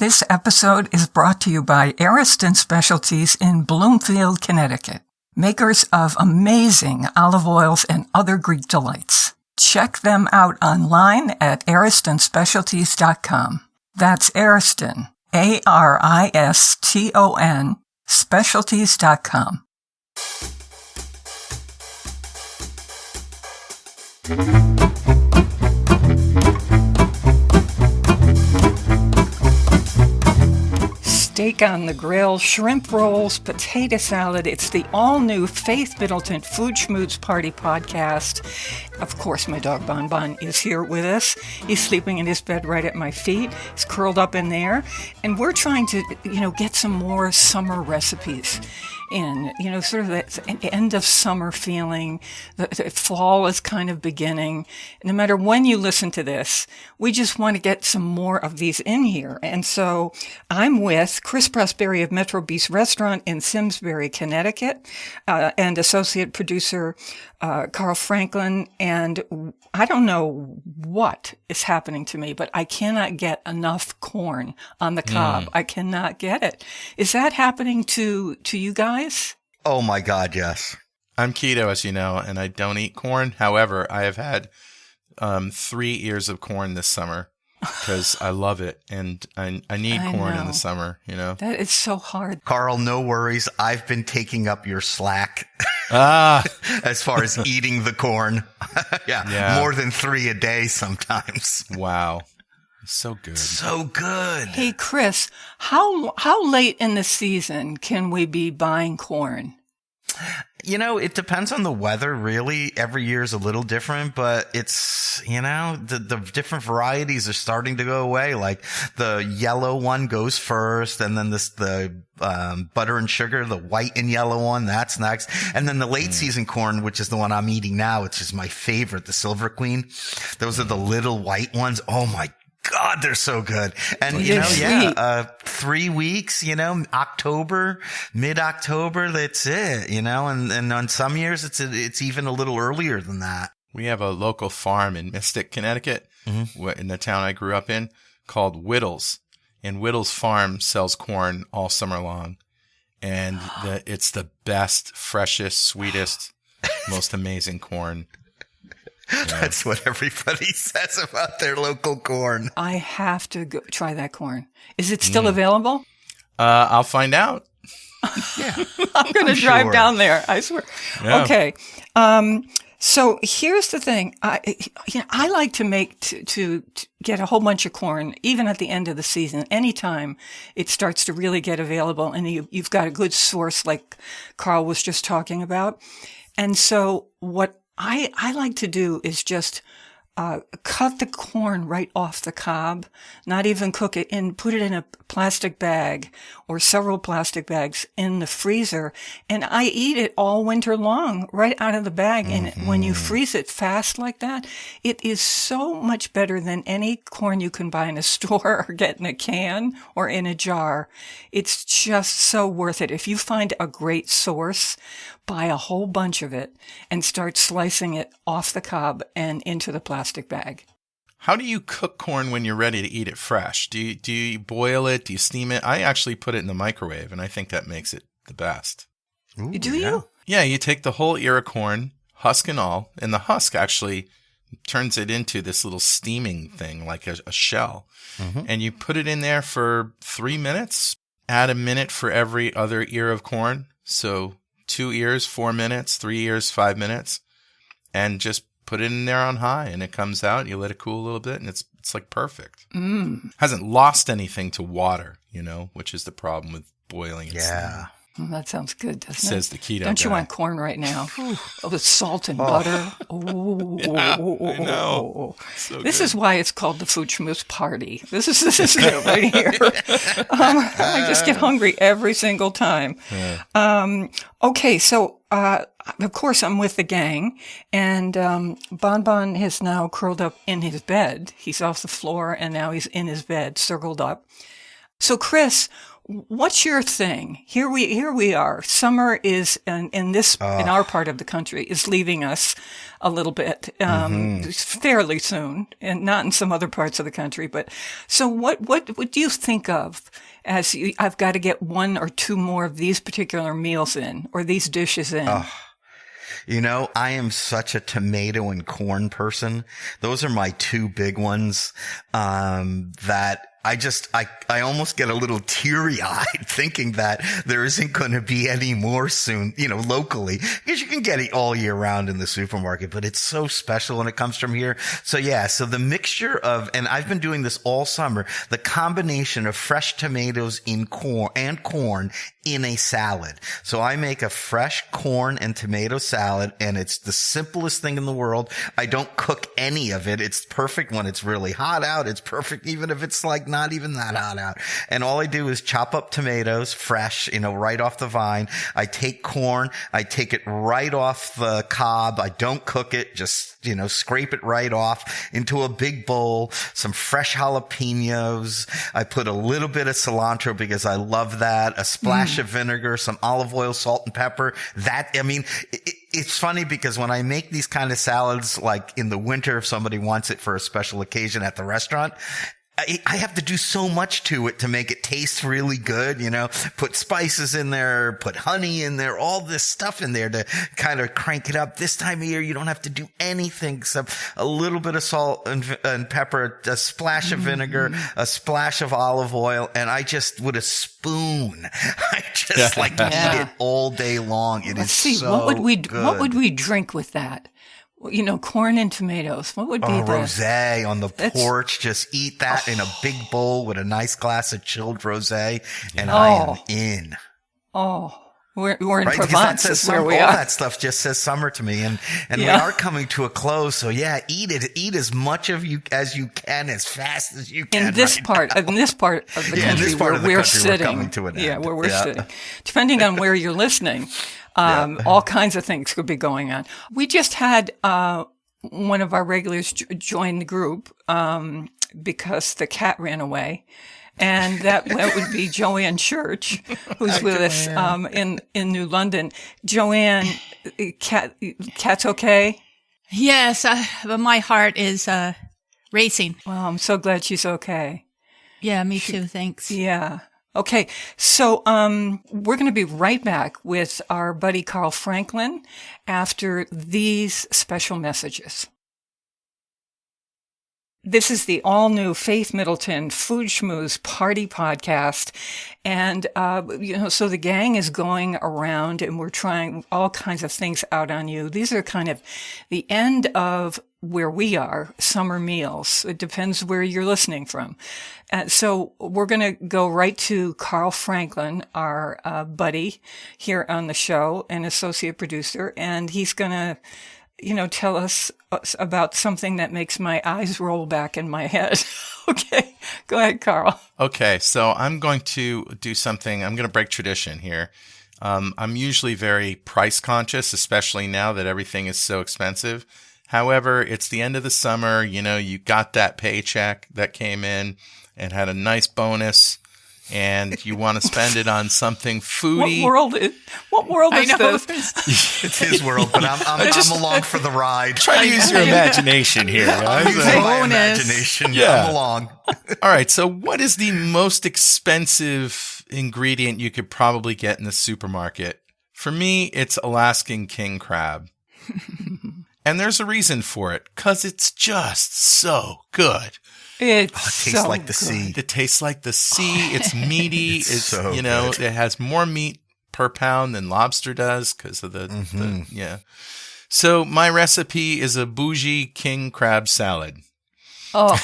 This episode is brought to you by Ariston Specialties in Bloomfield, Connecticut, makers of amazing olive oils and other Greek delights. Check them out online at aristonspecialties.com. That's Ariston, Ariston, specialties.com. Steak on the grill, shrimp rolls, potato salad. It's the all-new Faith Middleton Food Schmooze Party podcast. Of course, my dog Bon Bon is here with us. He's sleeping in his bed right at my feet. He's curled up in there. And we're trying to, get some more summer recipes in, sort of that end of summer feeling. The fall is kind of beginning. No matter when you listen to this, we just want to get some more of these in here. And so I'm with Chris Prosperi of Metro Beast Restaurant in Simsbury, Connecticut, and associate producer Carl Franklin. And I don't know what is happening to me, but I cannot get enough corn on the cob. I cannot get it. Is that happening to you guys? Oh my God, yes. I'm keto, as you know, and I don't eat corn. However, I have had 3 ears of corn this summer because I love it, and I need corn in the summer, That is so hard. Carl, no worries. I've been taking up your slack as far as eating the corn. yeah, more than 3 a day sometimes. Wow. So good. So good. Hey, Chris, how late in the season can we be buying corn? It depends on the weather, really. Every year is a little different, but it's, the different varieties are starting to go away. Like the yellow one goes first, and then the butter and sugar, the white and yellow one, that's next. And then the late season corn, which is the one I'm eating now, which is my favorite, the Silver Queen. Those are the little white ones. Oh my God, they're so good. And, 3 weeks, October, mid-October, that's it, and on some years it's even a little earlier than that. We have a local farm in Mystic, Connecticut, in the town I grew up in, called Whittles. And Whittles Farm sells corn all summer long. And it's the best, freshest, sweetest, most amazing corn. Yeah. That's what everybody says about their local corn. I have to go try that corn. Is it still available? I'll find out. Yeah. I'm going to drive down there, I swear. Yeah. Okay. So here's the thing. I like to make to get a whole bunch of corn, even at the end of the season, anytime it starts to really get available and you've got a good source like Carl was just talking about. And so what I like to do is just cut the corn right off the cob, not even cook it, and put it in a plastic bag or several plastic bags in the freezer. And I eat it all winter long, right out of the bag. And when you freeze it fast like that, it is so much better than any corn you can buy in a store or get in a can or in a jar. It's just so worth it. If you find a great source, buy a whole bunch of it and start slicing it off the cob and into the plastic bag. How do you cook corn when you're ready to eat it fresh? Do you boil it? Do you steam it? I actually put it in the microwave, and I think that makes it the best. Ooh, do you? Yeah, you take the whole ear of corn, husk and all, and the husk actually turns it into this little steaming thing, like a shell. And you put it in there for 3 minutes. Add a minute for every other ear of corn. So 2 ears, 4 minutes, 3 ears, 5 minutes, and just put it in there on high, and it comes out. You let it cool a little bit, and it's like perfect. Hasn't lost anything to water, which is the problem with boiling and steaming. That sounds good, doesn't it? Says the keto Don't you guy. want corn right now? With salt and butter. Oh, yeah, I know. So this good. is why it's called the Food Schmooze Party. This is it right here. I just get hungry every single time. Yeah. Okay, so of course I'm with the gang, and Bon Bon is now curled up in his bed. He's off the floor, and now he's in his bed, circled up. So, Chris, what's your thing? Here we are. Summer is in our part of the country is leaving us a little bit, fairly soon, and not in some other parts of the country. But so, what do you think of as I've got to get one or two more of these particular meals in, or these dishes in? You know, I am such a tomato and corn person. Those are my two big ones, that I almost get a little teary-eyed thinking that there isn't going to be any more soon, locally, because you can get it all year round in the supermarket, but it's so special when it comes from here. So yeah, so the mixture of, and I've been doing this all summer, the combination of fresh tomatoes in corn in a salad. So I make a fresh corn and tomato salad, and it's the simplest thing in the world. I don't cook any of it. It's perfect when it's really hot out. It's perfect even if it's like not even that hot out. And all I do is chop up tomatoes fresh, right off the vine. I take corn. I take it right off the cob. I don't cook it. Just, scrape it right off into a big bowl. Some fresh jalapenos. I put a little bit of cilantro because I love that. A splash of vinegar, some olive oil, salt and pepper. It's funny because when I make these kind of salads, like in the winter, if somebody wants it for a special occasion at the restaurant, I have to do so much to it to make it taste really good, put spices in there, put honey in there, all this stuff in there to kind of crank it up. This time of year, you don't have to do anything except a little bit of salt and pepper, a splash of vinegar, a splash of olive oil. And I just, with a spoon, I just eat it all day long. Let's see, so what would good. we drink with that? Corn and tomatoes. What would be rosé on the porch. Just eat that in a big bowl with a nice glass of chilled rosé, and I am in. Oh, we're in right? Provence. That's where we are. All that stuff just says summer to me, and we are coming to a close. So yeah, eat it. Eat as much of you as you can, as fast as you can. In this part of the country where we're sitting, we're coming to an end. Where we're sitting. Depending on where you're listening. All kinds of things could be going on. We just had one of our regulars join the group because the cat ran away, and that would be Joanne Church, who's with us in New London. Joanne, cat's okay? Yes, but my heart is racing. Well, I'm so glad she's okay. Yeah, me too. Thanks. Yeah. Okay, so we're going to be right back with our buddy Carl Franklin after these special messages. This is the all-new Faith Middleton Food Schmooze Party Podcast. And, so the gang is going around and we're trying all kinds of things out on you. These are kind of the end of where we are, summer meals. It depends where you're listening from. So we're going to go right to Carl Franklin, our buddy here on the show and associate producer. And he's going to tell us about something that makes my eyes roll back in my head. Okay, go ahead, Carl. Okay, so I'm going to do something. I'm going to break tradition here. I'm usually very price conscious, especially now that everything is so expensive. However, it's the end of the summer. You got that paycheck that came in and had a nice bonus, and you want to spend it on something foodie. What world is this? It's his world, but I'm along for the ride. Try to use your imagination here. I'm using my imagination. Yeah. I'm along. All right. So what is the most expensive ingredient you could probably get in the supermarket? For me, it's Alaskan king crab. And there's a reason for it, because it's just so good. It tastes like the sea. It tastes like the sea. It's meaty. It's so good. It has more meat per pound than lobster does because of the. So my recipe is a bougie king crab salad. Oh,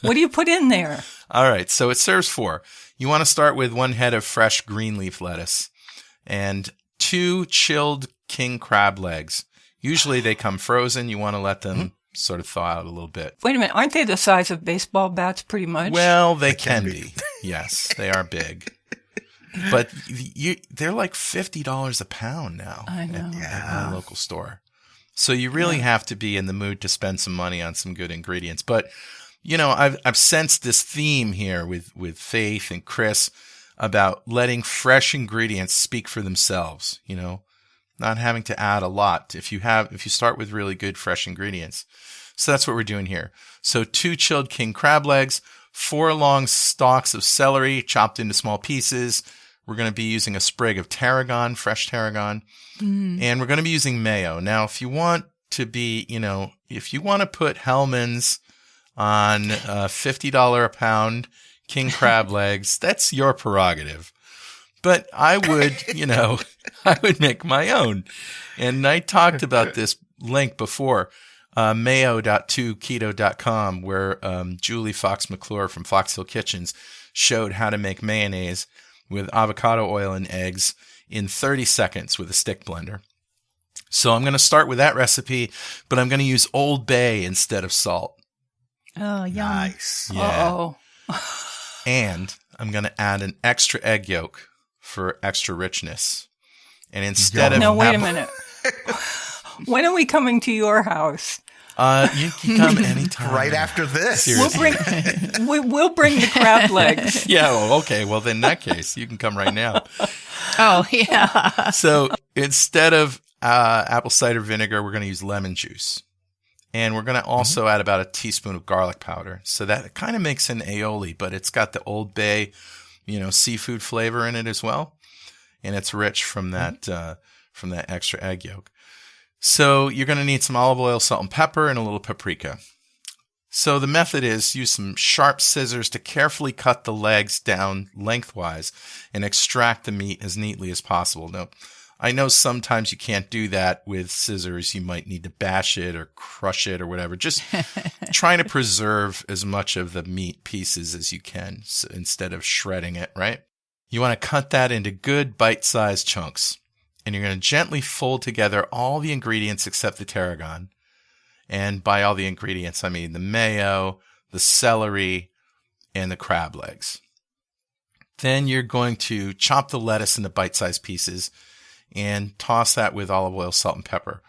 what do you put in there? All right. So it serves 4. You want to start with 1 head of fresh green leaf lettuce and 2 chilled king crab legs. Usually they come frozen. You want to let them sort of thaw out a little bit. Wait a minute. Aren't they the size of baseball bats pretty much? Well, they can be. Yes, they are big. But they're like $50 a pound now I know. at my local store. So you really have to be in the mood to spend some money on some good ingredients. But I've sensed this theme here with Faith and Chris about letting fresh ingredients speak for themselves, not having to add a lot if you start with really good fresh ingredients. So that's what we're doing here. So 2 chilled king crab legs, 4 long stalks of celery chopped into small pieces. We're going to be using a sprig of tarragon, fresh tarragon, and we're going to be using mayo. Now, if you want to put Hellmann's on $50 a pound king crab legs, that's your prerogative. But I would, I would make my own. And I talked about this link before, mayo.2keto.com, where Julie Fox McClure from Fox Hill Kitchens showed how to make mayonnaise with avocado oil and eggs in 30 seconds with a stick blender. So I'm going to start with that recipe, but I'm going to use Old Bay instead of salt. Oh, yum. Nice. Yeah. And I'm going to add an extra egg yolk for extra richness. And instead of... No, wait a minute. When are we coming to your house? You can come anytime. Right after this. Seriously. We'll bring the crab legs. Yeah, well, okay. Well, then in that case, you can come right now. Oh, yeah. So instead of apple cider vinegar, we're going to use lemon juice. And we're going to also add about a teaspoon of garlic powder. So that kind of makes an aioli, but it's got the Old Bay, seafood flavor in it as well. And it's rich from that extra egg yolk. So you're going to need some olive oil, salt and pepper, and a little paprika. So the method is use some sharp scissors to carefully cut the legs down lengthwise and extract the meat as neatly as possible. Now, I know sometimes you can't do that with scissors. You might need to bash it or crush it or whatever. Just trying to preserve as much of the meat pieces as you can instead of shredding it, right? You want to cut that into good bite-sized chunks. And you're going to gently fold together all the ingredients except the tarragon. And by all the ingredients, I mean the mayo, the celery, and the crab legs. Then you're going to chop the lettuce into bite-sized pieces and toss that with olive oil, salt, and pepper.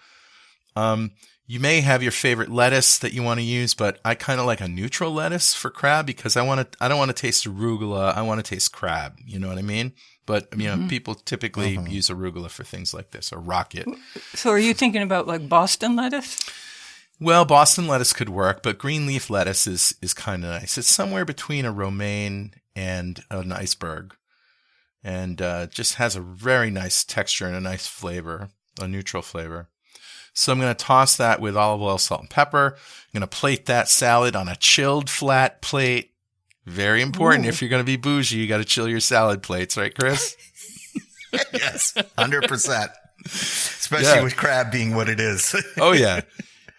You may have your favorite lettuce that you want to use, but I kind of like a neutral lettuce for crab because I don't want to taste arugula. I want to taste crab. You know what I mean? But, people typically use arugula for things like this or rocket. So are you thinking about like Boston lettuce? Well, Boston lettuce could work, but green leaf lettuce is kind of nice. It's somewhere between a romaine and an iceberg and just has a very nice texture and a nice flavor, a neutral flavor. So I'm going to toss that with olive oil, salt, and pepper. I'm going to plate that salad on a chilled flat plate. Very important. Ooh. If you're going to be bougie, you got to chill your salad plates, right, Chris? Yes, 100%. Especially with crab being what it is. Oh, yeah.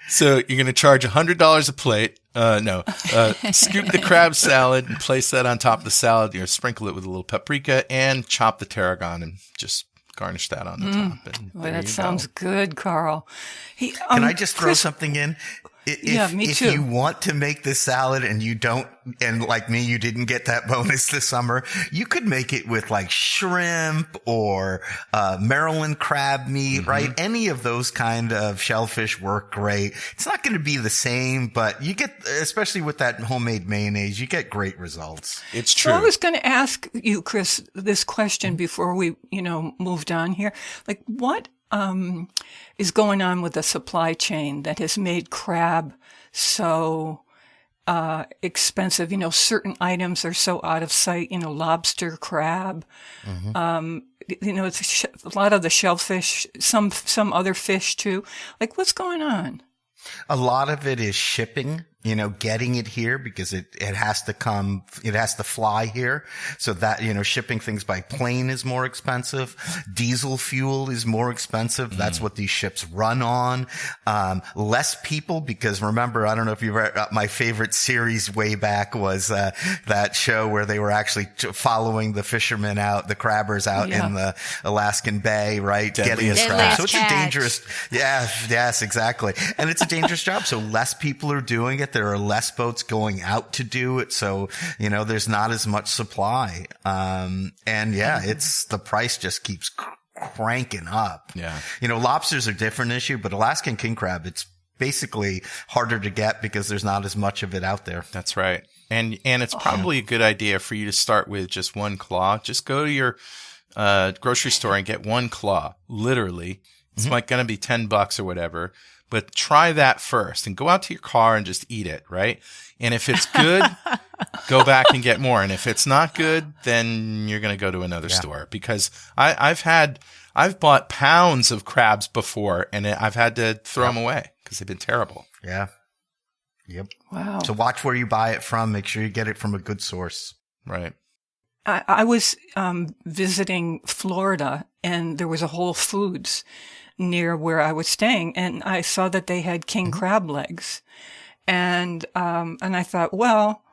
So you're going to charge $100 a plate. Scoop the crab salad and place that on top of the salad. Sprinkle it with a little paprika and chop the tarragon and just garnish that on the top. And that sounds good, Carl. Can I just throw something in? If you want to make this salad and you don't, and like me, you didn't get that bonus this summer, you could make it with like shrimp or Maryland crab meat, right? Any of those kind of shellfish work great. It's not going to be the same, but you get, especially with that homemade mayonnaise, you get great results. It's true. So I was going to ask you, Chris, this question before we, moved on here. Like, what is going on with the supply chain that has made crab so expensive? Certain items are so out of sight, lobster, crab. It's a lot of the shellfish, some other fish too. Like, what's going on? A lot of it is shipping, getting it here because it has to fly here. So that, shipping things by plane is more expensive. Diesel fuel is more expensive. That's what these ships run on. Less people because remember, I don't know if you read my favorite series way back was, that show where they were actually following the fishermen out, the crabbers out in the Alaskan Bay, right? Getting the crab. So it's a dangerous, yes, exactly. And it's a dangerous job. So less people are doing it. There are less boats going out to do it. So, there's not as much supply. It's the price just keeps cranking up. Yeah. Lobsters are a different issue, but Alaskan king crab, it's basically harder to get because there's not as much of it out there. That's right. And it's probably a good idea for you to start with just one claw. Just go to your grocery store and get one claw. Literally. It's like going to be $10 or whatever. But try that first and go out to your car and just eat it, right? And if it's good, go back and get more. And if it's not good, then you're going to go to another store. Because I've bought pounds of crabs before and I've had to throw them away because they've been terrible. Yeah. Yep. Wow. So watch where you buy it from. Make sure you get it from a good source. Right. I was visiting Florida, and there was a Whole Foods near where I was staying, and I saw that they had king crab legs, and I thought, well,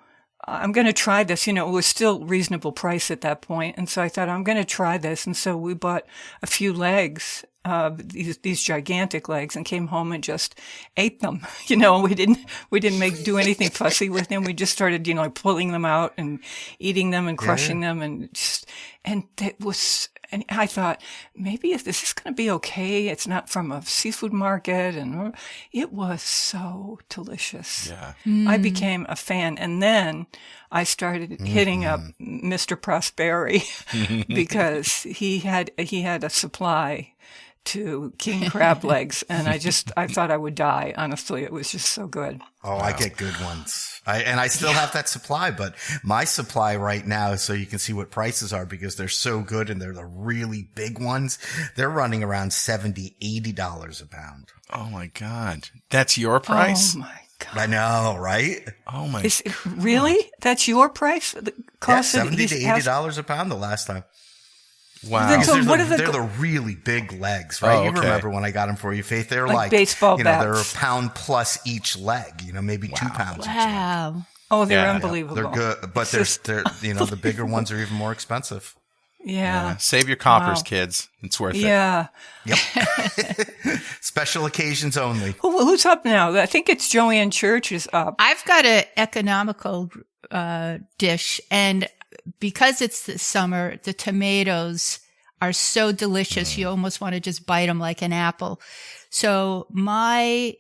I'm going to try this. You know, it was still reasonable price at that point, and so I thought I'm going to try this, and so we bought a few legs. These gigantic legs, and came home and just ate them. You know, we didn't do anything fussy with them. We just started, you know, like pulling them out and eating them and crushing them and and I thought, maybe this is going to be okay. It's not from a seafood market, and it was so delicious. Yeah. I became a fan, and then I started hitting up Mr. Prosperi because he had a supply to king crab legs, and I thought I would die. Honestly, it was just so good. Oh, wow. I get good ones. I still have that supply, but my supply right now, so you can see what prices are because they're so good and they're the really big ones. They're running around $70, $80 a pound. Oh my God. That's your price? Oh my God. I know, right? Oh my. Really? That's your price? The cost Yeah, of $70 to $80 a pound the last time. Wow. Then so what they're the really big legs, right? Oh, You okay. remember when I got them for you, Faith? They're like baseball you know, they're bats. a pound plus each leg, you know, maybe 2 pounds each leg. Wow. Oh, they're Yeah. unbelievable. They're good, but they're you know, the bigger ones are even more expensive. Yeah. Save your coppers, Wow. kids. It's worth it. Yeah. Special occasions only. Who's up now? I think it's Joanne Church is up. I've got an economical dish, and because it's the summer, the tomatoes are so delicious. You almost want to just bite them like an apple. So my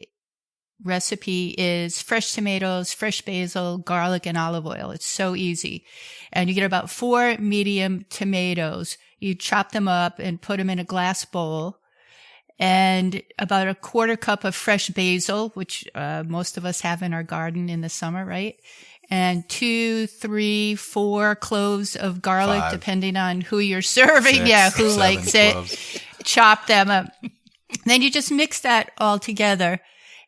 recipe is fresh tomatoes, fresh basil, garlic, and olive oil. It's so easy. And you get about 4 medium tomatoes. You chop them up and put them in a glass bowl. And about a 1/4 cup of fresh basil, which most of us have in our garden in the summer, right? And 2, 3, 4 cloves of garlic, 5. depending on who you're serving. 6, Yeah, who 7 likes it. cloves. Chop them up. Then you just mix that all together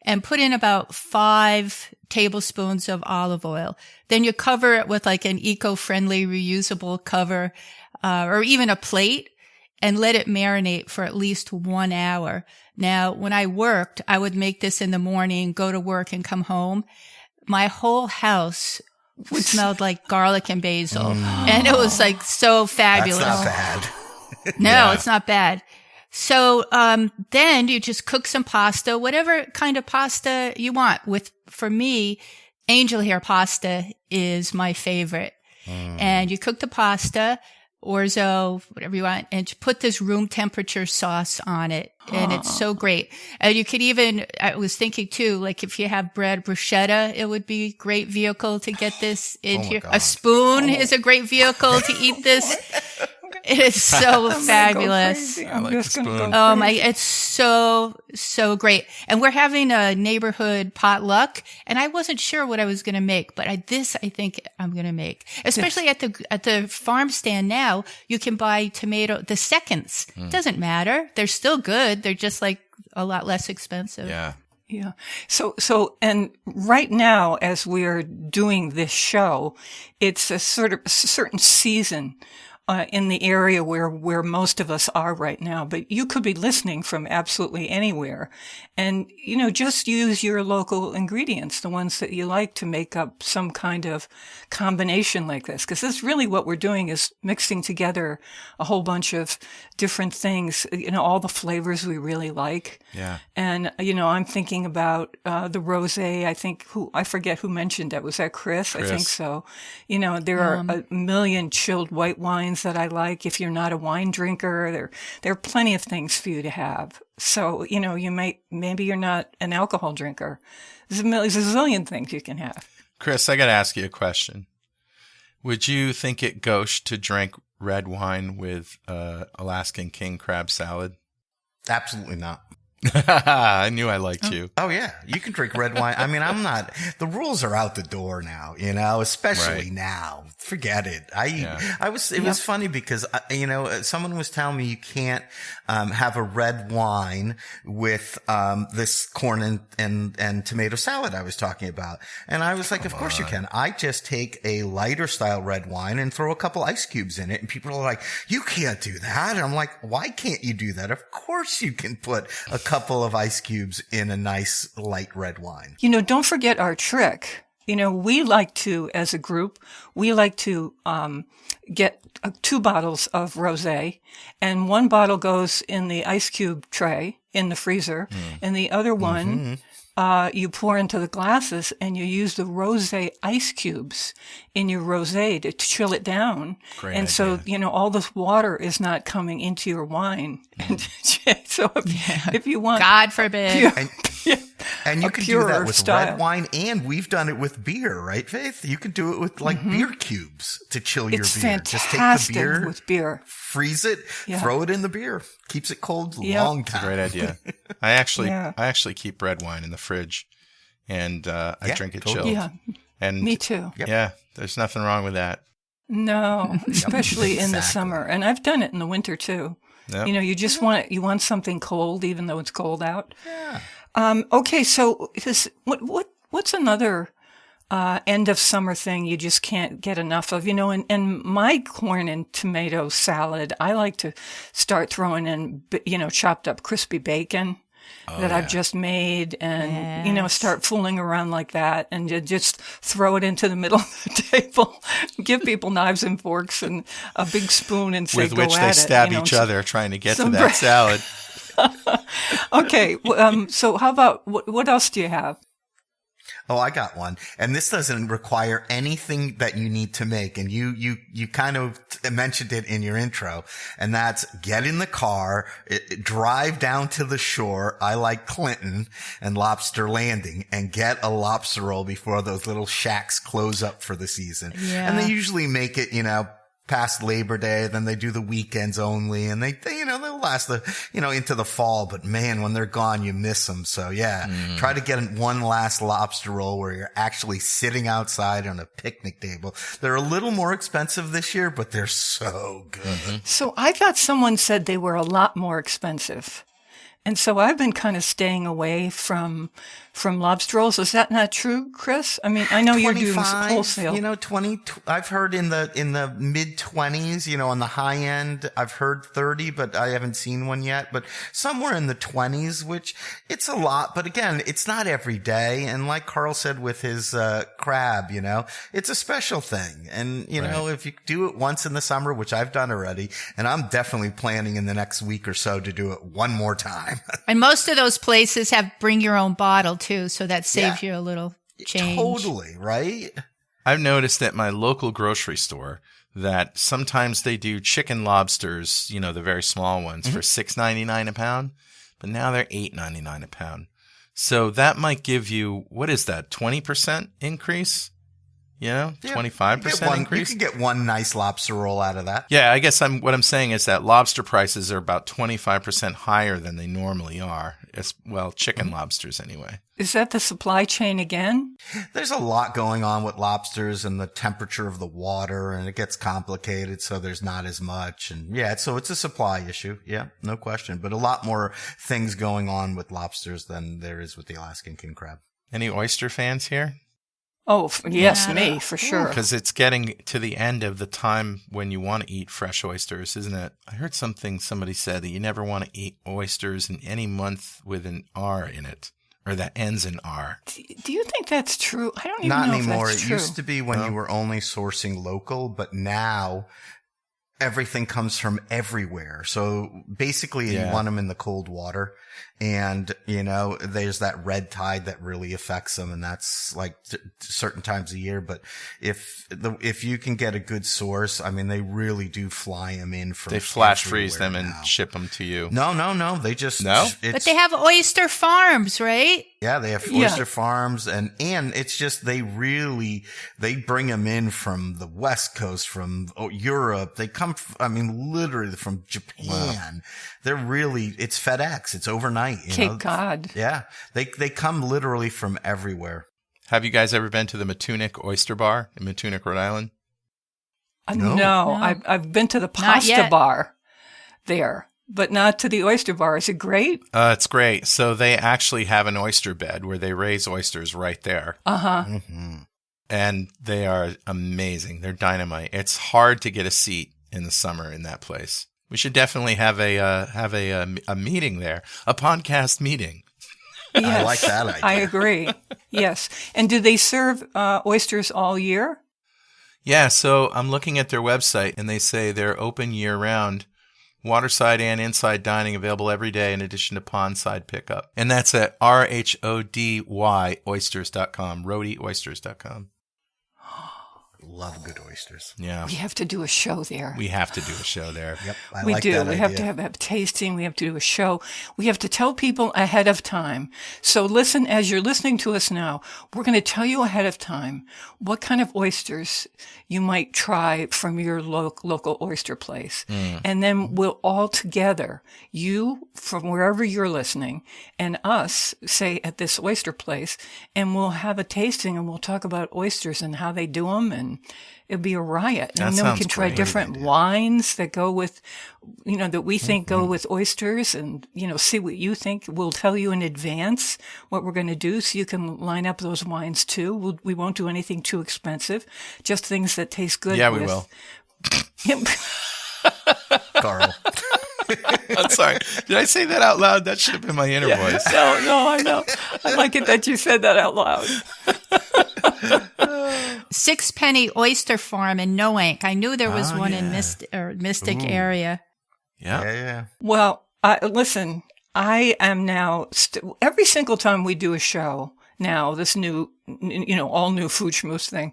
and put in about 5 tablespoons of olive oil. Then you cover it with like an eco-friendly reusable cover, or even a plate, and let it marinate for at least 1 hour. Now, when I worked, I would make this in the morning, go to work and come home. My whole house smelled like garlic and basil. And it was like so fabulous. That's not bad. No, Yeah. it's not bad. So, then you just cook some pasta, whatever kind of pasta you want. For me, angel hair pasta is my favorite. And you cook the pasta, orzo, whatever you want, and you put this room temperature sauce on it. And it's so great. And you could even, I was thinking too, like if you have bread bruschetta, it would be a great vehicle to get this in my here. God. A spoon is a great vehicle to eat this. It is so fabulous. I like the spoon. Oh my, it's so great. And we're having a neighborhood potluck, and I wasn't sure what I was going to make, but I think I'm going to make. Especially at the farm stand now, you can buy the seconds. Doesn't matter. They're still good. They're just like a lot less expensive. Yeah. Yeah. So, and right now, as we're doing this show, it's a sort of certain season in the area where most of us are right now, but you could be listening from absolutely anywhere. And, you know, just use your local ingredients, the ones that you like, to make up some kind of combination like this. Because that's really what we're doing, is mixing together a whole bunch of different things, you know, all the flavors we really like. Yeah. And, you know, I'm thinking about the rosé. I forget who mentioned it. Was that Chris? I think Chris. so. You know, there are a million chilled white wines that I like. If you're not a wine drinker, there are plenty of things for you to have. So, maybe you're not an alcohol drinker. There's a zillion things you can have. Chris, I got to ask you a question. Would you think it gauche to drink red wine with Alaskan king crab salad? Absolutely not. I knew I liked you. Oh yeah, you can drink red wine. I mean, the rules are out the door now, especially Right. now. Forget it. It Yep. was funny because, someone was telling me you can't, have a red wine with, this corn and tomato salad I was talking about. And I was like, of course you can. I just take a lighter style red wine and throw a couple ice cubes in it. And people are like, you can't do that. And I'm like, why can't you do that? Of course you can put a couple of ice cubes in a nice light red wine. Don't forget our trick. We like to, as a group, get 2 bottles of rosé, and 1 bottle goes in the ice cube tray in the freezer, and the other one you pour into the glasses, and you use the rosé ice cubes in your rosé to chill it down. Great and so, idea. all this water is not coming into your wine. And so if you want, God forbid. And you A can do that purer with style. red wine, and we've done it with beer, right, Faith? You can do it with beer cubes to chill your it's beer. Just take the fantastic beer, with beer. freeze it, Yeah. throw it in the beer. Keeps it cold a Yeah. long time. Great idea. I actually Yeah. keep red wine in the fridge, and I Yeah, drink it totally. chilled. Yeah, And me too. Yep. yeah, there's nothing wrong with that. No, especially in the Exactly. summer. And I've done it in the winter too. Yep. You just you want something cold, even though it's cold out. Yeah. Okay. So what's another, end of summer thing you just can't get enough of? In my corn and tomato salad, I like to start throwing in, chopped up crispy bacon. That I've just made, and Yes. start fooling around like that, and you just throw it into the middle of the table, give people knives and forks and a big spoon, and say, With "Go which at they it," stab each other trying to get to some that bread. salad. Okay, so how about what else do you have? Oh, I got one. And this doesn't require anything that you need to make. And you kind of mentioned it in your intro. And that's get in the car, drive down to the shore. I like Clinton and Lobster Landing, and get a lobster roll before those little shacks close up for the season. Yeah. And they usually make it, past Labor Day, then they do the weekends only, and they'll last into the fall, but man, when they're gone, you miss them. So yeah, try to get one last lobster roll where you're actually sitting outside on a picnic table. They're a little more expensive this year, but they're so good. So I thought someone said they were a lot more expensive. And so I've been kind of staying away from lobster rolls. Is that not true, Chris? I mean, I know you're doing 25, wholesale. 20, I've heard in the mid 20s, on the high end, I've heard 30, but I haven't seen one yet, but somewhere in the 20s, which it's a lot, but again, it's not every day. And like Carl said with his, crab, it's a special thing. And, Right. if you do it once in the summer, which I've done already, and I'm definitely planning in the next week or so to do it one more time. And most of those places have bring your own bottle too, so that saves you a little change. Totally, right? I've noticed at my local grocery store that sometimes they do chicken lobsters, the very small ones, for $6.99 a pound, but now they're $8.99 a pound. So that might give you, what is that, 20% increase? 25% increase? You can get one nice lobster roll out of that. Yeah, I guess what I'm saying is that lobster prices are about 25% higher than they normally are. Chicken lobsters anyway. Is that the supply chain again? There's a lot going on with lobsters and the temperature of the water, and it gets complicated, so there's not as much. And yeah, so it's a supply issue. Yeah, no question. But a lot more things going on with lobsters than there is with the Alaskan king crab. Any oyster fans here? Oh, yes, Yeah. me, for sure. Because it's getting to the end of the time when you want to eat fresh oysters, isn't it? I heard somebody said that you never want to eat oysters in any month with an R in it, or that ends in R. Do you think that's true? I don't even Not know anymore. if that's It true. used to be when you were only sourcing local, but now everything comes from everywhere. So basically you want them in the cold water, and there's that red tide that really affects them, and that's like certain times of year. But if you can get a good source, I mean, they really do fly them in from. They flash freeze them and ship them to you. No. They just But they have oyster farms, right? Yeah, they have oyster farms, and it's just they bring them in from the West Coast, from Europe. They come, literally from Japan. Wow. They're really, it's FedEx. It's overnight. Cape Cod. Yeah, they come literally from everywhere. Have you guys ever been to the Matunic Oyster Bar in Matunic, Rhode Island? No. I've been to the pasta bar there, but not to the oyster bar. Is it great? It's great. So they actually have an oyster bed where they raise oysters right there. Mm-hmm. And they are amazing. They're dynamite. It's hard to get a seat in the summer in that place. We should definitely have a meeting there, a podcast meeting. Yes, I like that idea. I agree. Yes. And do they serve oysters all year? Yeah. So I'm looking at their website, and they say they're open year round. Waterside and inside dining available every day in addition to pondside pickup. And that's at RHODY oysters.com, rhodyoysters.com. Love good oysters. Yeah. We have to do a show there. We have to do a show there. Yep. We like do. that We idea. have to have tasting. We have to do a show. We have to tell people ahead of time. So listen, as you're listening to us now, we're going to tell you ahead of time what kind of oysters you might try from your local oyster place. And then we'll all together, you from wherever you're listening and us, say at this oyster place, and we'll have a tasting and we'll talk about oysters and how they do them, and it'll be a riot. That And then we sounds can try great. different wines that go with, that we think go with oysters, and, see what you think. We'll tell you in advance what we're going to do so you can line up those wines too. We won't do anything too expensive, just things that taste good. Yeah, we will. Carl. I'm sorry. Did I say that out loud? That should have been my inner voice. No, I know. I like it that you said that out loud. Sixpenny Oyster Farm in Noank. I knew there was one in Mystic area. Yeah. Well, listen, I am now, every single time we do a show now, this new, all new Food Schmooze thing,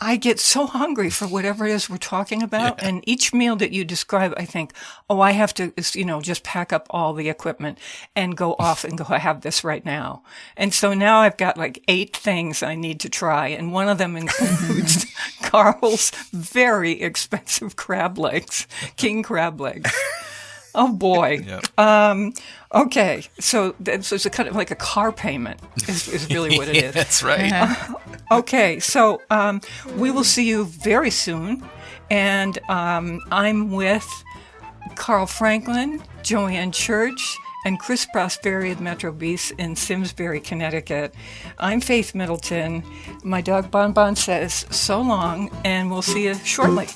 I get so hungry for whatever it is we're talking about. Yeah. And each meal that you describe, I think, I have to, just pack up all the equipment and go off and go have this right now. And so now I've got like 8 things I need to try. And one of them includes Carl's very expensive crab legs, king crab legs. Oh boy. Yep. Okay. So it's a kind of like a car payment is really what it is. That's right. Okay. So, we will see you very soon. And, I'm with Carl Franklin, Joanne Church, and Chris Prosperi of Metro Beast in Simsbury, Connecticut. I'm Faith Middleton. My dog Bon Bon says so long, and we'll see you shortly.